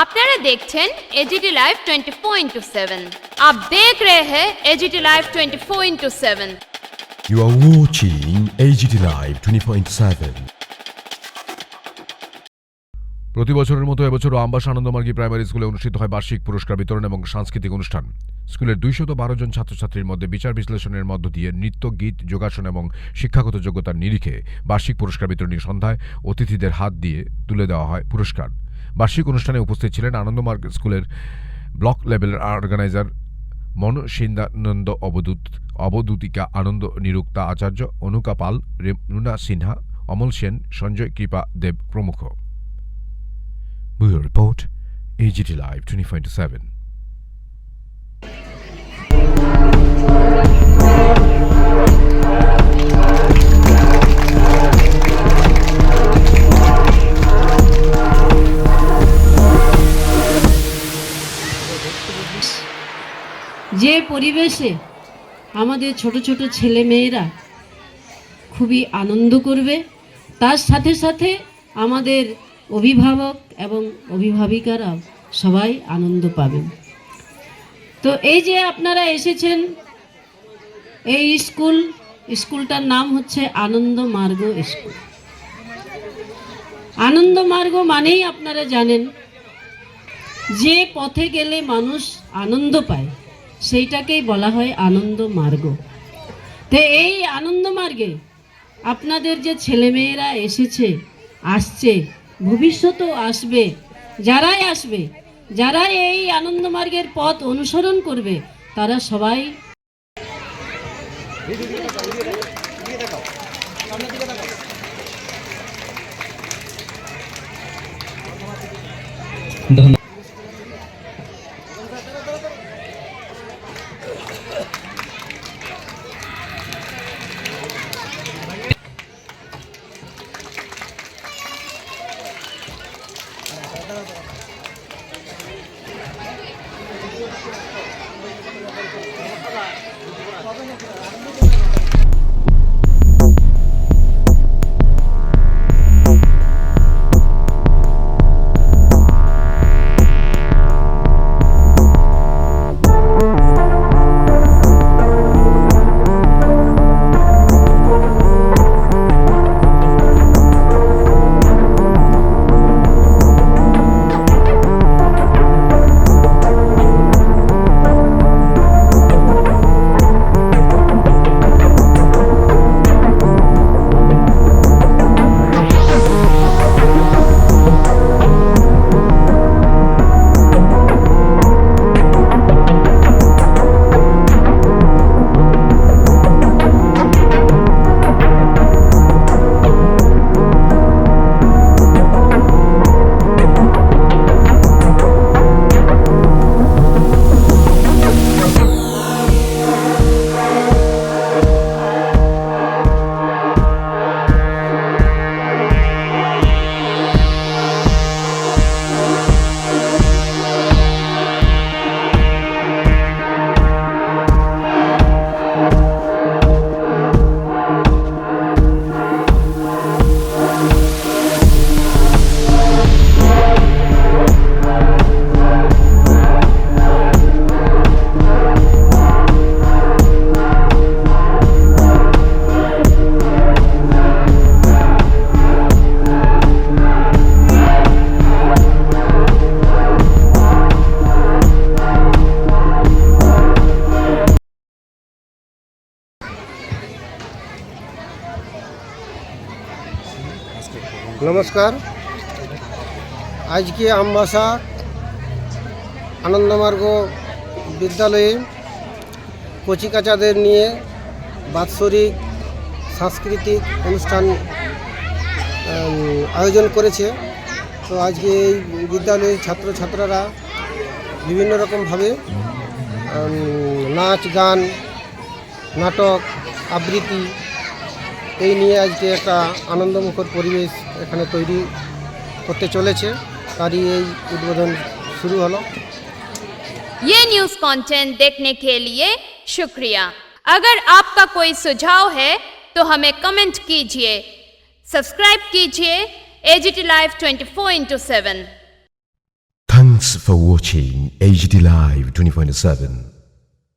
আপনারা দেখছেন AGT live 24/7। आप देख रहे हैं AGT live 24/7। You are watching AGT Live 24/7। প্রতি বছরের মতো এবছরও আমবাসা আনন্দমার্গী প্রাইমারি স্কুলে অনুষ্ঠিত হয় বার্ষিক পুরস্কার বিতরণ এবং সাংস্কৃতিক অনুষ্ঠান। স্কুলের 212 জন ছাত্রছাত্রীর মধ্যে বিচার বিশ্লেষণের মধ্য দিয়ে নৃত্য, গীত, যোগাসন এবং শিক্ষাগত যোগ্যতার নিরিখে বার্ষিক পুরস্কার বিতরণী সন্ধ্যায় অতিথিদের হাত দিয়ে তুলে দেওয়া হয় পুরস্কার। বার্ষিক অনুষ্ঠানে উপস্থিত ছিলেন আনন্দমার্গ স্কুলের ব্লক লেভেলের অর্গানাইজার মনসিন্দানন্দ অবধূতিকা আনন্দ নিরুক্তা আচার্য, অনুকা পাল, রেমুনা সিনহা, অমল সেন, সঞ্জয় কৃপা দেব প্রমুখ। Bureau Report, AGT Live 24/7। যে পরিবেশে আমাদের ছোট ছোট ছেলে মেয়েরা খুবই আনন্দ করবে, তার সাথে সাথে আমাদের অভিভাবক এবং অভিভাবিকারাও সবাই আনন্দ পাবেন। তো এই যে আপনারা এসেছেন, এই স্কুলটার নাম হচ্ছে আনন্দ মার্গ স্কুল। আনন্দ মার্গ মানেই আপনারা জানেন যে পথে গেলে মানুষ আনন্দ পায়, সেইটাকেই বলা হয় আনন্দ মার্গ। তো এই আনন্দ মার্গে আপনাদের যে ছেলেমেয়েরা এসেছে, আসছে, ভবিষ্যতেও আসবে, যারা এই আনন্দ মার্গের পথ অনুসরণ করবে, তারা সবাই নমস্কার। আজকে আমবাসা আনন্দমার্গ বিদ্যালয়ে কচিকাচাদের নিয়ে বাৎসরিক সাংস্কৃতিক অনুষ্ঠান আয়োজন করেছে। তো আজকে এই বিদ্যালয়ের ছাত্রছাত্রীরা বিভিন্ন রকমভাবে নাচ, গান, নাটক, আবৃত্তি এই নিয়ে আজকে একটা আনন্দমুখর পরিবেশ এখানে তৈরি করতে চলেছে। তারই এই উদ্বোধন শুরু হলো। ये न्यूज़ कंटेंट देखने के लिए शुक्रिया। अगर आपका कोई सुझाव है तो हमें कमेंट कीजिए, सब्सक्राइब कीजिए AGT live 24/7। Thanks for watching HD Live 24/7.